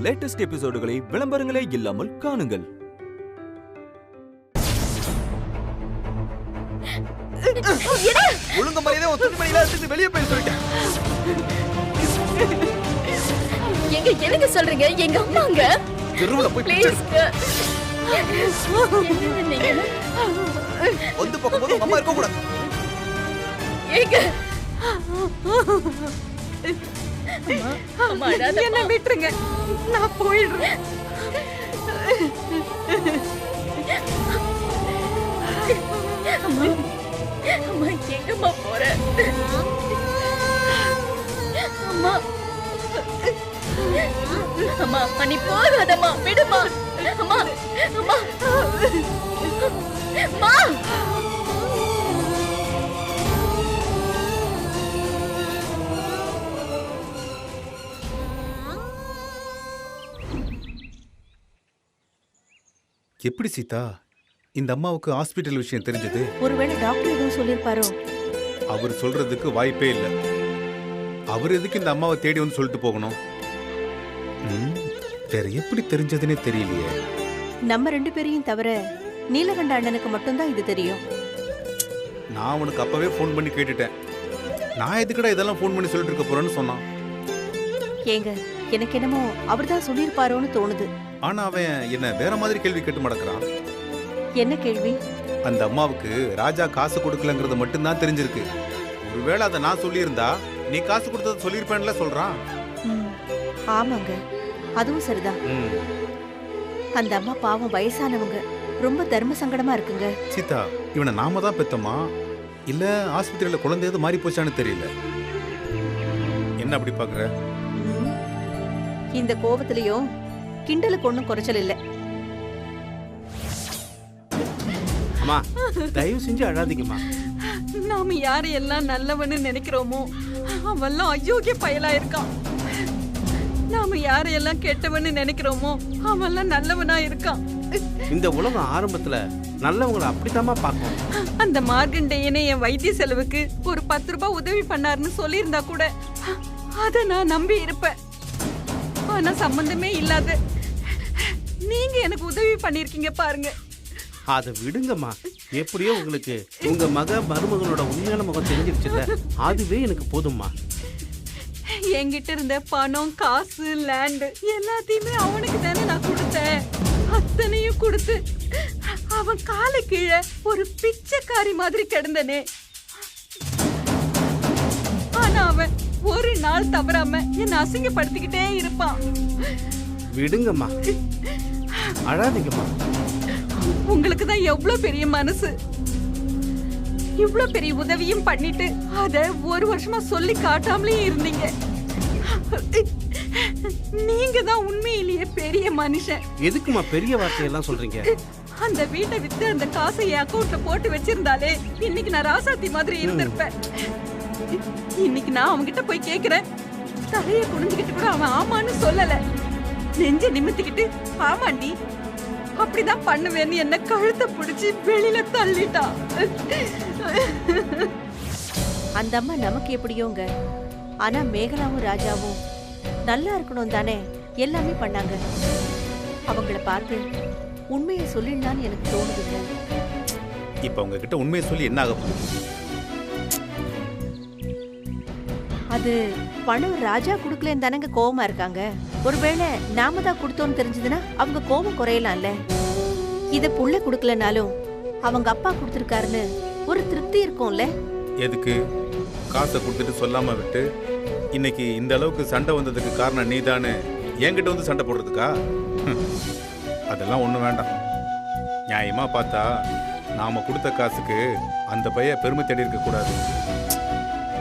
Latest எபிசோடுகளை விளம்பரங்களே இல்லாமல் காணுங்கள். ஒழுங்க மரியாதை ஒரு துணிமணியில எடுத்து வெளியே போய் சொல்லிட்டேன். எங்க எனக்கு சொல்றீங்க? எங்க அம்மாங்க தெருவுல போய் ப்ளீஸ் வந்து போகும்போது அம்மா இருக்க கூடாது. ஏங்க அம்மா என்ன விட்டுருங்க, நான் போயிடுறேன். அம்மா அம்மா எங்கம்மா போற? அம்மா அம்மா நீ போகாதம்மா, விடுமா. அம்மா அம்மா அம்மா எப்படி சீதா இந்த அம்மாவுக்கு ஹாஸ்பிட்டல் விஷயம் தெரிஞ்சது? ஒருவேளை டாக்டர் எதுவும் சொல்லிருப்பாரோ? அவர் சொல்றதுக்கு வாய்ப்பே இல்லை. அவர் எதுக்கு இந்த அம்மாவை தேடி வந்து சொல்லிட்டு போகணும்? வேற எப்படி தெரிஞ்சதுன்னே தெரியலையே. நம்ம 2 பேரையும் தவிர நீலகண்ட அண்ணனுக்கு மட்டும்தான் இது தெரியும். நான் உனக்கு அப்பவே ஃபோன் பண்ணி கேட்டுட்டேன். நான் எதுக்குடா இதெல்லாம் ஃபோன் பண்ணி சொல்லிட்டு இருக்க போறேன்னு சொன்னான். ஏங்க எனக்கு என்னமோ அவர்தான் சொல்லிருப்பாரோன்னு தோணுது. ஆனா அவன் என்ன வேற மாதிரி கேள்வி கேட்டு மடக்குறான். என்ன கேள்வி? அந்த அம்மாவுக்கு ராஜா காசு கொடுக்கலங்கிறது மட்டும்தான் தெரிஞ்சிருக்கு. ஒருவேளை அதை நான் சொல்லியிருந்தா நீ காசு கொடுத்ததை சொல்லியிருப்பேன்ல சொல்றான். ஆமாங்க, அதுவும் சரிதான். அந்த அம்மா பாவம் வயசானவங்க, ரொம்ப தர்ம சங்கடமா இருக்குங்க. சீதா, இவனை நாம தான் பெத்தோமா இல்ல ஆஸ்பத்திரியில குழந்தை எது மாறி போச்சான்னு தெரியல. என்ன அப்படி பாக்குற? இந்த கோபத்திலையும் கிண்டலுக்கு ஒன்றும் குறைச்சல் இல்லை. அம்மா தயவு செஞ்சு அழாதீங்கம்மா. நாம யாரையெல்லாம் நல்லவன்னு நினைக்கிறோமோ அவெல்லாம் அயோக்கிய பயலா இருக்கான். நாம யாரையெல்லாம் கெட்டவன்னு நினைக்கிறோமோ அவெல்லாம் நல்லவனா இருக்கான். இந்த உலகம் ஆரம்பத்துல நல்லவங்களை அப்படித்தாம்மா பார்க்கும். அந்த மார்கண்டேயனே என் வைத்திய செலவுக்கு ஒரு 10 ரூபாய் உதவி பண்ணாருன்னு சொல்லியிருந்தா கூட அத நான் நம்பி இருப்பேன். ஆனா சம்பந்தமே இல்லாத நீங்க எனக்கு உதவி பண்ணிருக்கீங்க பாருங்க. அதை விடுங்கம்மா. எப்படியோ உங்களுக்கு உங்க மருமகனோட உண்மையான முகம் தெரிஞ்சிருச்சுல்ல, அதுவே எனக்கு போதும்மா. என்கிட்ட இருந்த பணம், காசு, லேண்ட் எல்லாத்தையுமே அவனுக்கு தானே நான் கொடுத்தேன். அத்தனையும் கொடுத்து அவன் காலை கீழே ஒரு பிச்சைக்காரி மாதிரி கிடந்தனே. ஆனா அவன் ஒரு நாள் தவறாம என்ன அசிங்கப்படுத்திக்கிட்டே இருப்பான். விடுங்கம்மா, அழாதீங்கம்மா. உங்களுக்கு தான் எவ்வளவு பெரிய மனசு. இவ்வளவு பெரிய உதவியும் பண்ணிட்டு அத 1 வருஷமா சொல்லி காட்டாமலே இருந்தீங்க. நீங்க தான் உண்மையிலேயே பெரிய மனுஷன். எதுக்குமா பெரிய வார்த்தையெல்லாம் சொல்றீங்க? அந்த வீட்டை வித்து அந்த காசை என் அக்கௌண்ட்ல போட்டு வச்சிருந்தாலே இன்னைக்கு நான் ராசாத்தி மாதிரி இருந்திருப்பேன். இன்னைக்கு நான் அவன்கிட்ட போய் கேக்குறேன். தலைய குனிஞ்சுக்கிட்டு கூட அவன் ஆமான்னு சொல்லல. நெஞ்ச நிமித்திக்கிட்டு ஆமாண்டி அப்படிதான் பண்ணுவேன்னு என்ன கழுத்தை பிடிச்சி வெளியில தள்ளிட்டா. அந்த அம்மா நமக்கு எப்படியோங்க, ஆனா மேகலாவும் ராஜாவும் நல்லா இருக்கணும் தானே எல்லாமே பண்ணாங்க. அவங்கள பார்த்து உண்மையை சொல்லிடலான்னு எனக்கு தோணுதுங்க. இப்ப உங்ககிட்ட உண்மையை சொல்லி என்ன ஆக போகுது? அது பணம் ராஜா குடுக்கலன்னு தானங்க கோவமா இருக்காங்க. ஒருவேளை நாம தான் கொடுத்தோன்னு தெரிஞ்சதுன்னா அவங்க கோபம் குறையலாம்ல. இத புள்ள குடுக்கலனாலும் அவங்க அப்பா கொடுத்திருக்காருன்னு ஒரு திருப்தி இருக்கும்ல. எதுக்கு காசை கொடுத்துட்டு சொல்லாம விட்டு இன்னைக்கு இந்த அளவுக்கு சண்டை வந்ததுக்கு காரணம் நீதானே என்கிட்ட வந்து சண்டை போடுறதுக்கா? அதெல்லாம் ஒண்ணும் வேண்டாம். நியாயமா பார்த்தா நாம கொடுத்த காசுக்கு அந்த பையன் பெருமை தேடி இருக்க கூடாது.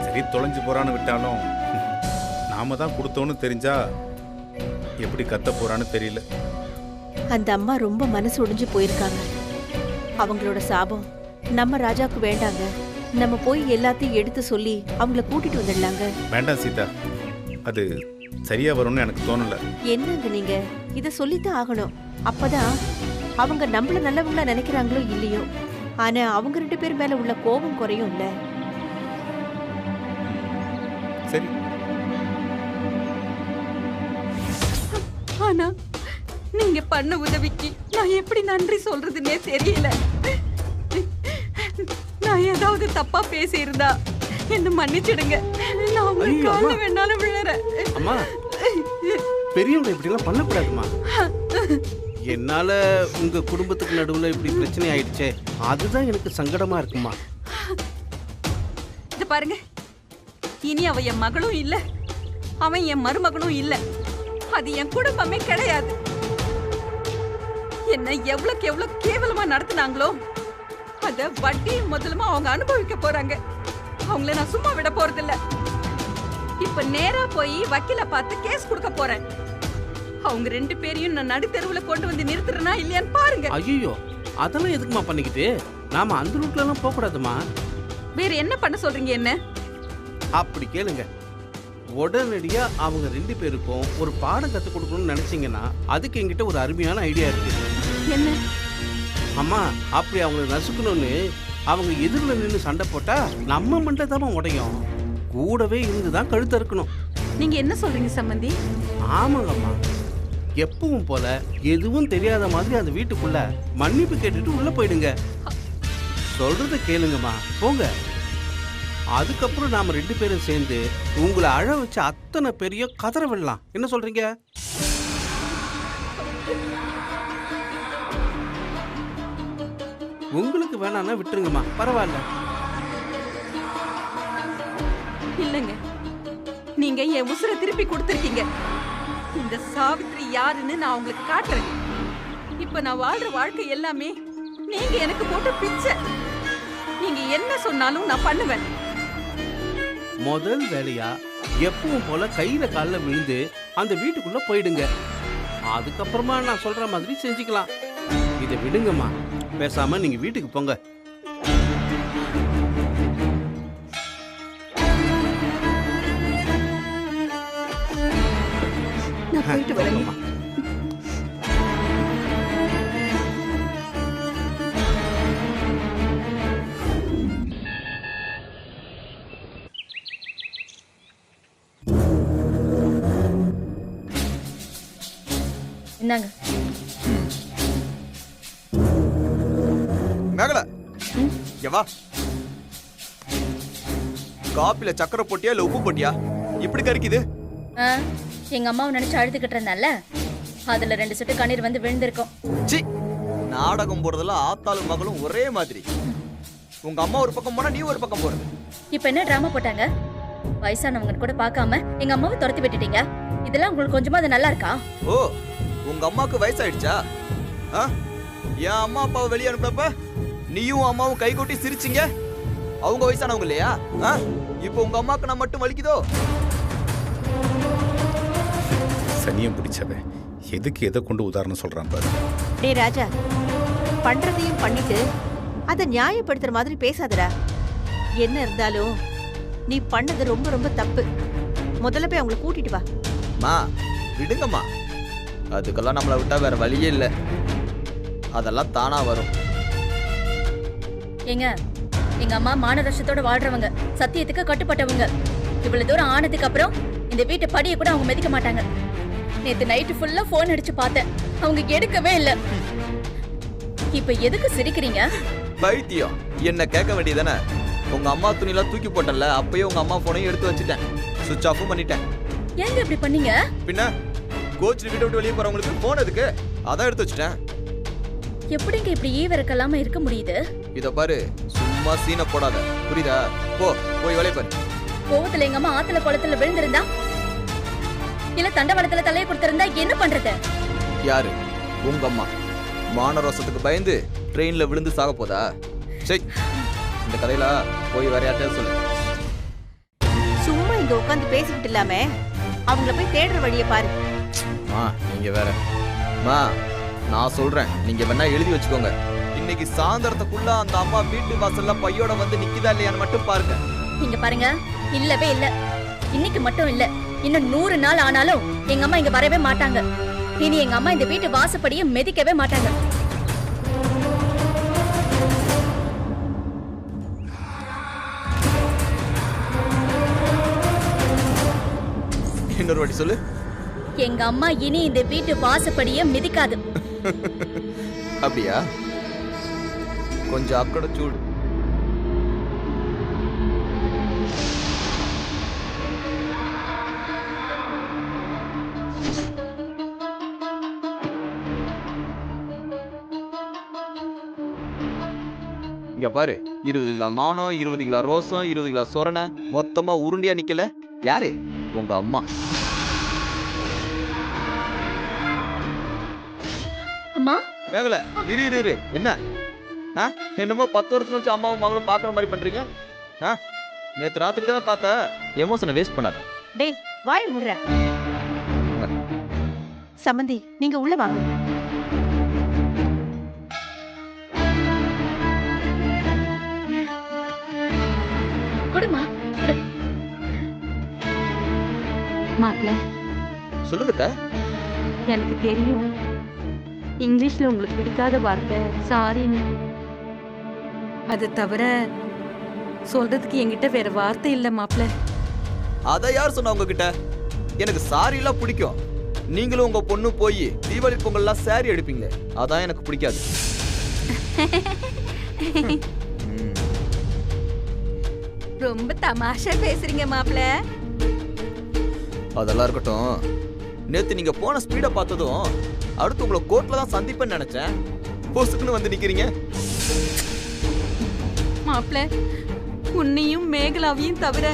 சரி தொலைஞ்சு போறான்னு விட்டாலும் நாம தான் கொடுத்தோன்னு தெரிஞ்சா எப்படி கத்த போறான்னு தெரியல. அந்த அம்மா ரொம்ப மனசு ஒடிஞ்சு போயிருக்காங்க. அவங்களோட சாபம் நம்ம ராஜாக்கு வேண்டாங்க. நம்ம போய் எல்லாத்தையும் எடுத்து சொல்லி அவங்கள கூட்டிட்டு வந்துடலாங்க. வேண்டாம் சீதா, அது சரியா வரும்னு எனக்கு தோணல. என்னங்க நீங்க இத சொல்லித்தான் ஆகணும். அப்பதான் அவங்க நம்மள நல்லவங்களா நினைக்கிறாங்களோ இல்லையோ, ஆனா அவங்க 2 பேர் மேல உள்ள கோபம் குறையும்ல. சரி. ஆனா நீங்க பண்ண உதவிக்கு நான் எப்படி நன்றி சொல்றதுன்னே தெரியல. நான் ஏதாவது தப்பா பேசியிருந்தா என்ன மன்னிச்சிடுங்க. நான் உங்க ஐயோ, கால்ல அம்மா. வேணாலும் விழறேன். அம்மா பெரியவங்க இப்படி எல்லாம் பண்ணக்கூடாதுமா. என்னால உங்க குடும்பத்துக்கு நடுவுல இப்படி பிரச்சனை ஆயிடுச்சே, அதுதான் எனக்கு சங்கடமா இருக்குமா. இது பாருங்க, இனி அவ என் மகளும் இல்ல, அவன் என் மருமகனும் இல்ல. அது என் குடும்பமே கிடையாது. என்ன எவ்வளவுக்கு எவ்வளவு கேவலமா நடத்துனாங்களோ அத வட்டியும் முதலுமா அவங்க அனுபவிக்க போறாங்க. அவங்கள நான் சும்மா விட போறதில்ல. இப்ப நேரா போய் வக்கீல பார்த்து கேஸ் கொடுக்க போறேன். அவங்க 2 பேரையும் நான் நடுத்தெருவுல கொண்டு வந்து நிறுத்துறேனா இல்லையான்னு பாருங்க. ஐயோ, அதெல்லாம் எதுக்குமா பண்ணிக்கிட்டு? நாம அந்த ரூட்ல எல்லாம் போக கூடாதுமா. வேற என்ன பண்ண சொல்றீங்க? என்ன அப்படி கேளுங்க. உடனடியா அவங்க 2 பேருக்கும் ஒரு பாடம் கத்து கொடுக்கணும்னு நினைச்சீங்கன்னா அதுக்கு என்கிட்ட ஒரு அருமையான ஐடியா இருக்கு. என்ன? அம்மா, அப்படி அவங்களை நசுக்கணும்னு அவங்க எதிரில் நின்று சண்டை போட்டா நம்ம மண்டை தான் உடையும். கூடவே இருந்துதான் கழுத்து இருக்கணும். நீங்க என்ன சொல்றீங்க சம்பந்தி? ஆமாங்கம்மா, எப்பவும் போல எதுவும் தெரியாத மாதிரி அந்த வீட்டுக்குள்ள மன்னிப்பு கேட்டுட்டு உள்ள போயிடுங்க. சொல்றத கேளுங்கம்மா, போங்க. அதுக்கப்புறம் நாம 2 பேரும் சேர்ந்து உங்களை அழ வச்ச அத்தனை பெரிய கதற விடலாம். என்ன சொல்றீங்க? உங்களுக்கு வேணான்னா விட்டுருங்கம்மா, பரவாயில்ல. இல்லங்க, நீங்க என் உசுரை திருப்பி கொடுத்திருக்கீங்க. இந்த சாவித்ரி யாருன்னு நான் உங்களுக்கு காட்டுறேன். இப்ப நான் வாழ்ற வாழ்க்கை எல்லாமே நீங்க எனக்கு போட்டு பிச்சை. நீங்க என்ன சொன்னாலும் நான் பண்ணுவேன். முதல் வேலையா எப்பவும் போல கையில கால்ல விழுந்து அந்த வீட்டுக்குள்ள போயிடுங்க. அதுக்கப்புறமா நான் சொல்ற மாதிரி செஞ்சுக்கலாம். இதை விடுங்கம்மா, பேசாம நீங்க வீட்டுக்கு போங்க. நான் போயிட்டு வரேன். இந்தாங்க. மேகல இங்க வா. காப்பில சக்கரை போட்டியா இல்ல உப்பு போட்டியா? இப்படி கறிக்குது. எங்க அம்மாவை நினைச்சு அழுதுகிட்டு இருந்தேன்ல, அதுல 2 சொட்டு கண்ணீர் வந்து விழுந்திருக்கும். சி, நாடகம் போறதுல ஆத்தாலும் மகளும் ஒரே மாதிரி. உங்க அம்மா ஒரு பக்கம் போனா நீ ஒரு பக்கம் போறது. இப்ப என்ன டிராமா போட்டாங்க? வயசானவங்க கூட பார்க்காம எங்க அம்மாவை துரத்தி விட்டுட்டீங்க. இதெல்லாம் உங்களுக்கு கொஞ்சமா அது நல்லா இருக்கா? ஓ, உங்க அம்மாவுக்கு வயசாயிடுச்சா? என் அம்மா அப்பாவை வெளியே அனுப்புறப்ப நீயும் அம்மாவும் கை கொட்டி சிரிச்சிங்க. அவங்க வயசானவங்க இல்லையா? இப்போ உங்க அம்மாவுக்கு நான் மட்டும் வலிக்குதோ? சனியம் பிடிச்சவன் எதுக்கு எதை கொண்டு உதாரணம் சொல்றான் பாரு. டேய் ராஜா, பண்றதையும் பண்ணிட்டு அதை நியாயப்படுத்துற மாதிரி பேசாதடா. என்ன இருந்தாலும் நீ பண்ணது ரொம்ப ரொம்ப தப்பு. முதல்ல போய் அவங்களை கூட்டிட்டு வா. மா விடுங்கம்மா, அதுக்கெல்லாம் நம்மளை விட்டா வேற வழியே இல்லை. அதெல்லாம் தானா வரும். ஏங்க, எங்க அம்மா மானரஷத்தோட வாழ்றவங்க, சத்தியத்துக்கு கட்டுப்பட்டவங்க. இவ்வளவு தூரம் ஆனதுக்கு அப்புறம் இந்த வீட்டு படியை கூட அவங்க மிதிக்க மாட்டாங்க. நேத்து நைட்டு ஃபுல்லா போன் அடிச்சு பார்த்தேன், அவங்க எடுக்கவே இல்ல. இப்ப எதுக்கு சிரிக்கிறீங்க? பைத்தியம், என்ன கேட்க வேண்டியதானே? உங்க அம்மா துணியெல்லாம் தூக்கி போட்டல, அப்பயே உங்க அம்மா போனையும் எடுத்து வச்சுட்டேன், சுவிட்ச் ஆஃபும் பண்ணிட்டேன். ஏங்க இப்படி பண்ணீங்க? பின்ன கோச் வீட்டை விட்டு வெளியே போறவங்களுக்கு போன் எதுக்கு? அதான் எடுத்து வச்சுட்டேன். எப்படிங்க இப்படி ஈவரக்கலாம இருக்க முடியுது? இத பாரு, சும்மா சீனை போடாத, புரியுதா? போய் வேலைய பாரு. கோவத்துல எங்க அம்மா ஆத்துல குளத்துல விழுந்திருந்தா, இல்ல தண்டவாளத்துல தலையை கொடுத்திருந்தா என்ன பண்றது? யாரு? உங்க அம்மா மானரோசத்துக்கு பயந்து ட்ரெயின்ல விழுந்து சாக போதா? சரி, இந்த கதையில போய் வேற யார்கிட்ட சொல்லு. சும்மா இங்க உட்காந்து பேசிக்கிட்டு இல்லாம அவங்கள போய் தேடுற வழியை பாரு. நீங்க வேற. நான் சொல்றேன், நீங்க வேணா எழுதி வச்சுக்கோங்க. இன்னைக்கு சாயந்தரத்துக்குள்ள அந்த அம்மா வீட்டு வாசல்ல பையோட வந்து நிக்குதா இல்லையான்னு மட்டும் பாருங்க. இங்க பாருங்க, இல்லவே இல்ல. இன்னைக்கு மட்டும் இல்ல, இன்னும் 100 நாள் ஆனாலும் எங்க அம்மா இங்க வரவே மாட்டாங்க. இனி எங்க அம்மா இந்த வீட்டு வாசப்படியை மிதிக்கவே மாட்டாங்க. இன்னொரு வாட்டி சொல்லு. எங்க அம்மா இனி இந்த வீட்டு வாசப்படிய மிதிக்காது. அப்படியா? கொஞ்சம் அக்கட சூடு. இங்க பாரு, 20 கிலோ மானம், 20 கிலோ ரோசம், 20 கிலோ சொரணை, மொத்தமா உருண்டியா நிக்கல. யாரு? உங்க அம்மா. அம்மா வேகல, இரு. என்ன என்னமோ 10 வருஷம் வச்சு அம்மாவும் மகளும் பாக்குற மாதிரி பண்றீங்க. நேத்து ராத்திரி தான் பார்த்த. எமோஷனை வேஸ்ட் பண்ணாத. டேய் வாய் முடுற. சம்பந்தி நீங்க உள்ள வாங்க. கொடுமா. மாப்பிள்ள, சொல்லுங்க. எனக்கு தெரியும் இங்கிலீஷ்ல உங்களுக்கு பிடிக்காத வார்த்தை சாரின்னு. அதை தவிர சொல்றதுக்கு என்கிட்ட வேற வார்த்தை இல்ல மாப்பிள்ள. அத யார் சொன்னா உங்ககிட்ட? எனக்கு சாரி எல்லாம் பிடிக்கும். நீங்களும் உங்க பொண்ணு போய் தீபாவளி பொங்கல்லாம் சாரி எடுப்பீங்களே, அதான் எனக்கு பிடிக்காது. ரொம்ப தமாஷா பேசுறீங்க மாப்பிள்ள. அதெல்லாம் இருக்கட்டும். நேத்து நீங்க போன ஸ்பீட பார்த்ததும் அடுத்து உங்களை கோர்ட்ல தான் சந்திப்பேன்னு நினைச்சேன். போஸ்டுக்குன்னு வந்து நிக்கிறீங்க. மாப்பிள்ள, உன்னையும் மேகலாவையும் தவிர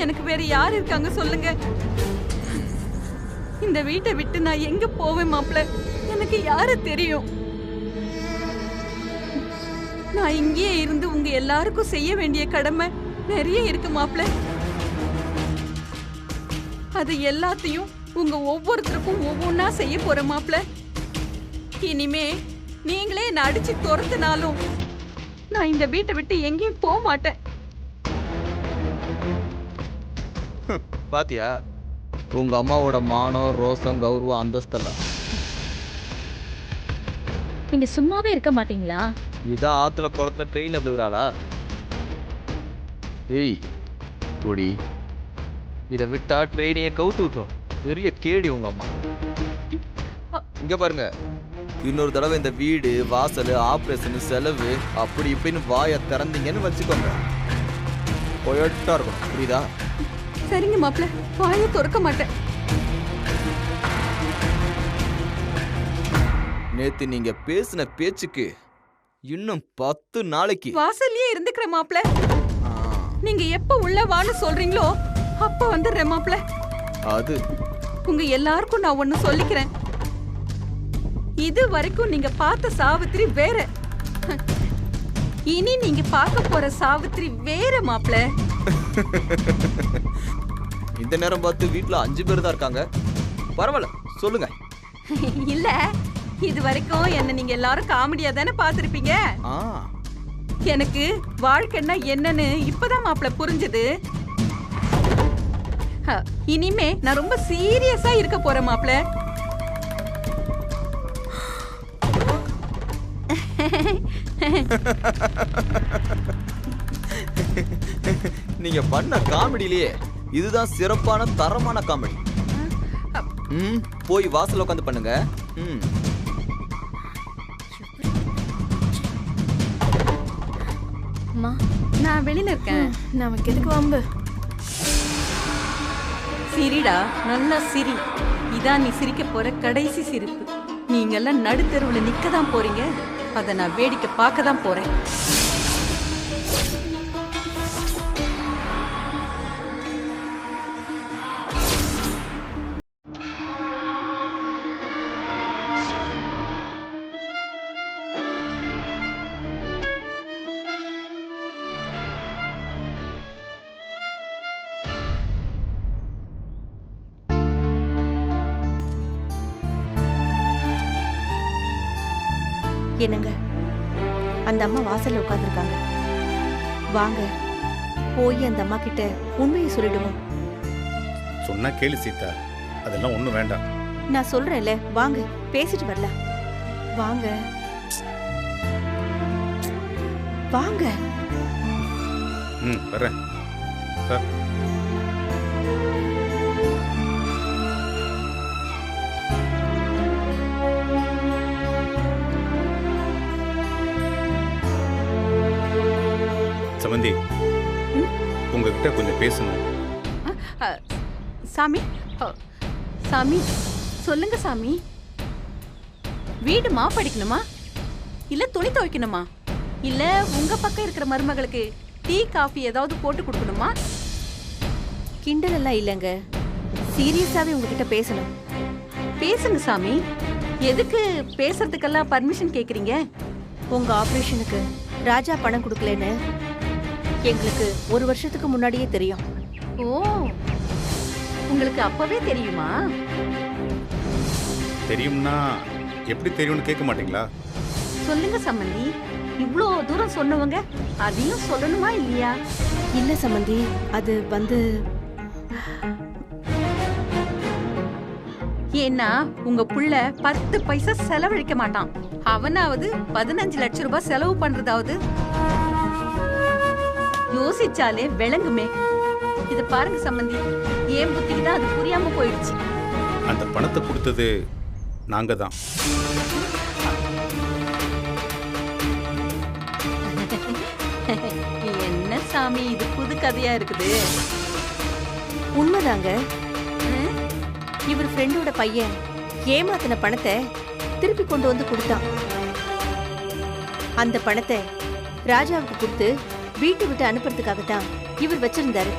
எனக்கு வேற யார் இருக்காங்க சொல்லுங்க? இந்த வீட்டை விட்டு நான் எங்க போவேன் மாப்பிள்ள? எனக்கு யாரு தெரியும்? நான் இங்கேயே இருந்து உங்க எல்லாருக்கும் செய்ய வேண்டிய கடமை நிறைய இருக்கு மாப்பிள்ள. அது எல்லாத்தையும் உங்க ஒவ்வொருத்தருக்கும் ஒவ்வொன்னா செய்ய போற மாப்பிள்ள. இனிமே நீங்களே என்ன அடிச்சு துரத்தினாலும் நான் இந்த வீட்டை விட்டு எங்கேயும் போக மாட்டேன். பாத்தியா உங்க அம்மாவோட மானம், ரோசம், கௌரவம், அந்தஸ்தெல்லாம். நீங்க சும்மாவே இருக்க மாட்டீங்களா? இதான் ஆத்துல குளத்துல ட்ரெயின்ல விழுகிறாளா? ஏய் பொடி, இதை விட்டா ட்ரெயினையே கவுத்து விட்டோம். பெரிய கேடி உங்க அம்மா. இங்க பாருங்க, இன்னொரு தடவை இந்த வீடு வாசல் ஆபரேஷன் செலவு அப்படி இப்படின்னு வாயை திறந்தீங்கன்னு வச்சுக்கோங்க, பொயட்டா இருக்கும். புரியுதா? சரிங்க மாப்பிள்ள, வாயை திறக்க மாட்டேன். நேத்து நீங்க பேசின பேச்சுக்கு இன்னும் 10 நாளைக்கு வாசல்லயே இருந்துக்கிற மாப்பிள்ள. நீங்க எப்ப உள்ள வான்னு சொல்றீங்களோ அப்ப வந்துடுறேன் மாப்பிள்ள. அது உங்க எல்லாருக்கும் நான் ஒண்ணு சொல்லிக்கிறேன். இது வரைக்கும் நீங்க பார்த்த சாவித்திரி வேற. இனி நீங்க பார்க்க போற சாவித்திரி வேற மாப்பிள்ள. இந்த நேரம் பார்த்து வீட்டுல 5 பேர் தான் இருக்காங்க. பரவாயில்ல, சொல்லுங்க. இல்ல, இது வரைக்கும் என்ன நீங்க எல்லாரும் காமெடியா தானே பாத்திருப்பீங்க. எனக்கு வாழ்க்கைன்னா என்னன்னு இப்பதான் மாப்பிள்ள புரிஞ்சது. இனிமே நான் ரொம்ப சீரியஸா இருக்க போறேன் மாப்பிள்ள. நீங்க பண்ண காமெடியிலேயே இதுதான் சிறப்பான தரமான காமெடி. போய் வாசல்ல உட்காந்து பண்ணுங்க. அம்மா நான் வெளியில இருக்கேன். நமக்கு எதுக்கு வம்பு? சிரிடா, நல்லா சிரி. இதான் நீ சிரிக்க போற கடைசி சிரிப்பு. நீங்க எல்லாம் நடுத்தெருவுல நிக்க தான் போறீங்க. அதை நான் வேடிக்கை பார்க்க தான் போறேன். என்னங்க, அந்த அம்மா வாசல்ல உட்கார்ந்துருக்காங்க. வாங்க போய் அந்த அம்மா கிட்ட உண்மையை சொல்லிடுவோம். சொன்னா கேளு சீதா, அதெல்லாம் ஒண்ணும் வேண்டாம். நான் சொல்றேன்ல, வாங்க பேசிட்டு வரலாம். வாங்க வாங்க. வரேன். உங்ககிட்ட கொஞ்சம் பேசணும். அ, சாமி சாமி சொல்லுங்க சாமி. வீடு மாப்படிக்கணுமா இல்ல துணி துவைக்கணுமா இல்ல உங்க பக்கம் இருக்கிற மருமகளுக்கு டீ காஃபி ஏதாவது போட்டு கொடுக்கணுமா? கிண்டல் எல்லாம் இல்லைங்க, சீரியஸாவே உங்ககிட்ட பேசணும். பேசுங்க சாமி. எதுக்கு பேசுறதுக்கெல்லாம் பர்மிஷன் கேக்குறீங்க? உங்க ஆபரேஷனுக்கு ராஜா பணம் கொடுக்கலன்னு எங்களுக்கு 1 வருஷத்துக்கு முன்னாடியே தெரியும். ஓ, உங்களுக்கு அப்பவே தெரியுமா? தெரியும்னா எப்படி தெரியும்னு கேட்க மாட்டீங்களா? சொல்லுங்க சம்மந்தி. இவ்ளோ தூரம் சொன்னவங்க அதையும் சொல்லணுமா இல்லையா? இல்ல சம்பந்தி, அது ஏன்னா உங்க புள்ள 10 பைசா செலவழிக்க மாட்டான். அவனாவது 15 லட்சம் ரூபாய் செலவு பண்றதாவது யோசிச்சாலே விளங்குமே. இத பாருங்க சம்பந்தி, ஏன் புத்திக்கு தான் அது புரியாம போயிடுச்சு. அந்த பணத்தை கொடுத்தது நாங்க தான். என்ன சாமி இது புது கதையா இருக்குது? உண்மைதாங்க. இவர் ஃப்ரெண்டோட பையன் ஏமாத்தின பணத்தை திருப்பி கொண்டு வந்து கொடுத்தான். அந்த பணத்தை ராஜாவுக்கு கொடுத்து வீட்டை விட்டு அனுப்புறதுக்காகத்தான் இவர் வச்சிருந்தாரு.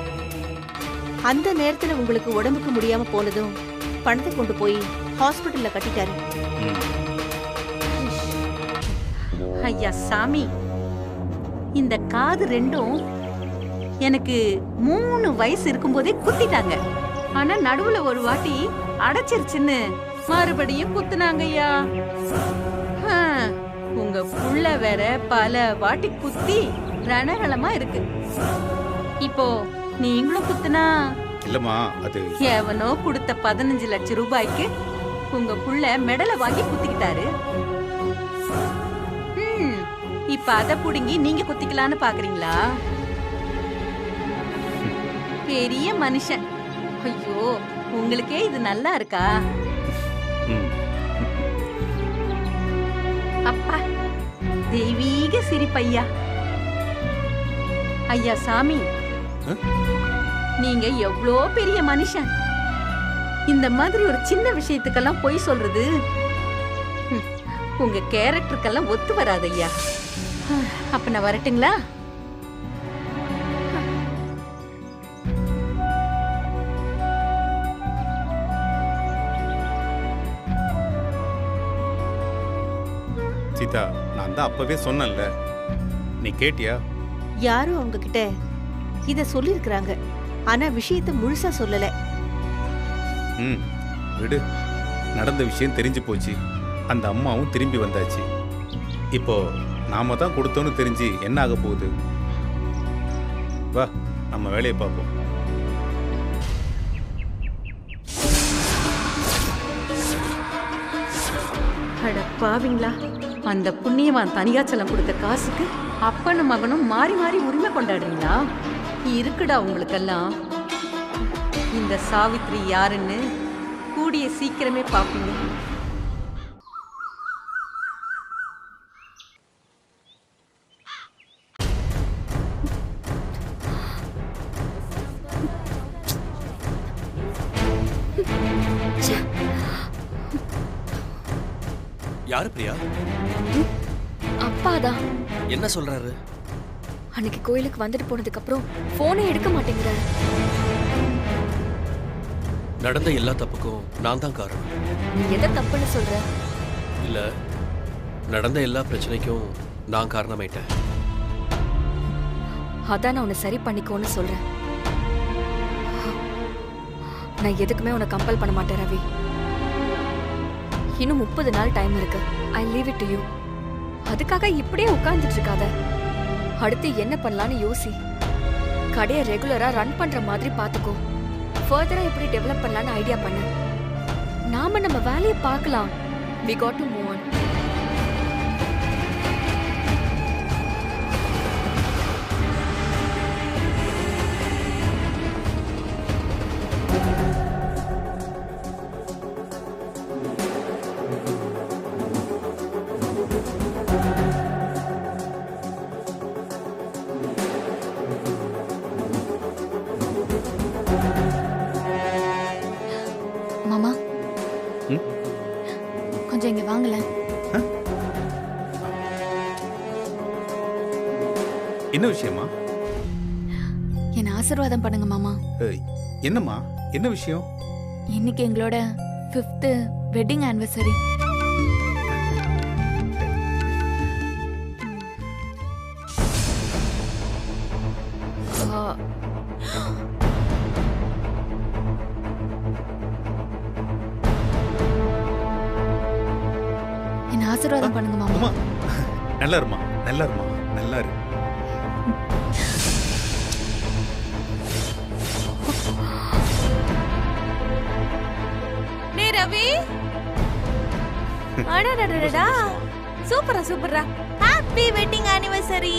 அந்த நேரத்துல உங்களுக்கு உடம்புக்கு முடியாம போனதும் பணத்தை கொண்டு போய் ஹாஸ்பிட்டல்ல கட்டிட்டாரு. ஐயா சாமி, இந்த காது ரெண்டும் எனக்கு 3 வயசு இருக்கும்போதே குத்திட்டாங்க. ஆனா நடுவுல ஒரு வாட்டி அடைச்சிருச்சுன்னு மறுபடியும் குத்துனாங்க ஐயா. உங்க புள்ள வேற பல வாட்டி குத்தி ரணகளமா இருக்கு. இப்போ நீங்களும் குத்துனா இல்லம்மா, அது எவனோ கொடுத்த 15 லட்சம் ரூபாய்க்கு உங்க புள்ள மெடலை வாங்கி குத்திக்கிட்டாரு. இப்ப அத புடுங்கி நீங்க குத்திக்கலான்னு பாக்குறீங்களா? பெரிய மனுஷன். ஐயோ, உங்களுக்கே இது நல்லா இருக்கா? அப்பா, தெய்வீக சிரிப்பையா. ஐயா சாமி, நீங்க எவ்வளோ பெரிய மனுஷன். இந்த மாதிரி ஒரு சின்ன விஷயத்துக்கெல்லாம் பொய் சொல்றது உங்க கேரக்டருக்கெல்லாம் ஒத்து வராது ஐயா. அப்ப நான் வரட்டுங்களா? சீதா, நான் தான் அப்பவே சொன்னேன்ல, நீ கேட்டியா? யாரும் அவங்க கிட்ட இத சொல்லிருக்காங்க, ஆனா விஷயத்தை முழுசா சொல்லல. விடு, நடந்த விஷயம் தெரிஞ்சு போச்சு. அந்த அம்மாவும் திரும்பி வந்தாச்சு. இப்போ நாம தான் கொடுத்தோன்னு தெரிஞ்சு என்ன ஆக போகுது? வா, நம்ம வேலையை பார்ப்போம். அட பாவிங்களா, அந்த புண்ணியவான் தனியாச்சலம் கொடுத்த காசுக்கு அப்பனும் மகனும் மாறி மாறி உரிமை கொண்டாடுறீங்களா? இருக்குடா உங்களுக்கெல்லாம். இந்த சாவித்ரி யாருன்னு கூடிய சீக்கிரமே பாப்பீங்க. யாரு பிரியா? அப்பாதான். என்ன சொல்றாரு? அன்னைக்கு கோயிலுக்கு வந்துட்டு போனதுக்கு அப்புறம் போனே எடுக்க மாட்டேங்கிறாரு. நடந்த எல்லா தப்புக்கும் நான் தான் காரணம். நீ எதை தப்புன்னு சொல்ற? இல்ல, நடந்த எல்லா பிரச்சனைக்கும் நான் காரணமாயிட்டேன். அதான் நான் உன்னை சரி பண்ணிக்கோன்னு சொல்றேன். நான் எதுக்குமே உன்னை கம்பல் பண்ண மாட்டேன் ரவி. இன்னும் 30 நாள் டைம் இருக்கு. I leave it to you. அதுக்காக இப்படியே உட்கார்ந்துட்டு இருக்காத. அடுத்து என்ன பண்ணலான்னு யோசி. கடையை ரெகுலரா ரன் பண்ற மாதிரி பாத்துக்கோ. ஃபர்தரா எப்படி டெவலப் பண்ணலான்னு ஐடியா பண்ணு. நாம நம்ம வேலையை பார்க்கலாம். We got to move on. கொஞ்சம் இங்க வாங்கல. என்ன விஷயமா? என்ன ஆசீர்வாதம் பண்ணுங்க மாமா. என்னம்மா, என்ன விஷயம்? இன்னைக்கு எங்களோட 5th வெட்டிங் ஆனிவர்சரி. என்ன ஆசீர்வாதம் பண்ணுங்க மாமா. அம்மா நல்லா இருமா, நல்லா இருமா, நல்லா இரு. டேய் ரவி, அடடடடா, சூப்பரா சூப்பரா. Happy wedding anniversary.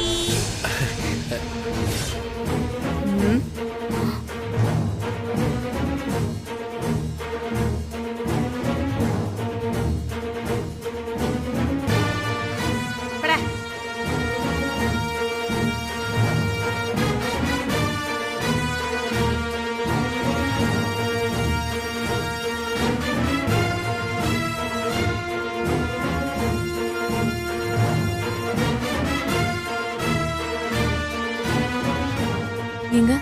எங்க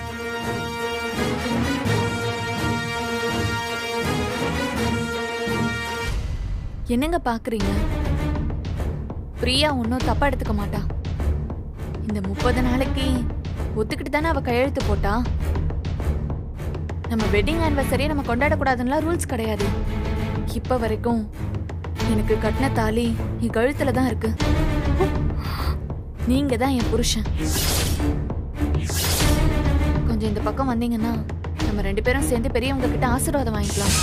என்னங்க பாக்குறீங்க? பிரியா ஒன்னும் தப்பா எடுத்துக்க மாட்டா. இந்த 30 நாளைக்கு ஒத்துக்கிட்டு தானே அவ கையெழுத்து போட்டா. நம்ம வெட்டிங் ஆனிவர்சரியை நம்ம கொண்டாடக்கூடாதுன்னா ரூல்ஸ் கிடையாது. இப்ப வரைக்கும் எனக்கு கட்டின தாலி என் கழுத்துல தான் இருக்கு. நீங்க தான் என் புருஷன். கொஞ்சம் இந்த பக்கம் வந்தீங்கன்னா நம்ம 2 பேரும் சேர்ந்து பெரியவங்க கிட்ட ஆசீர்வாதம் வாங்கிக்கலாம்.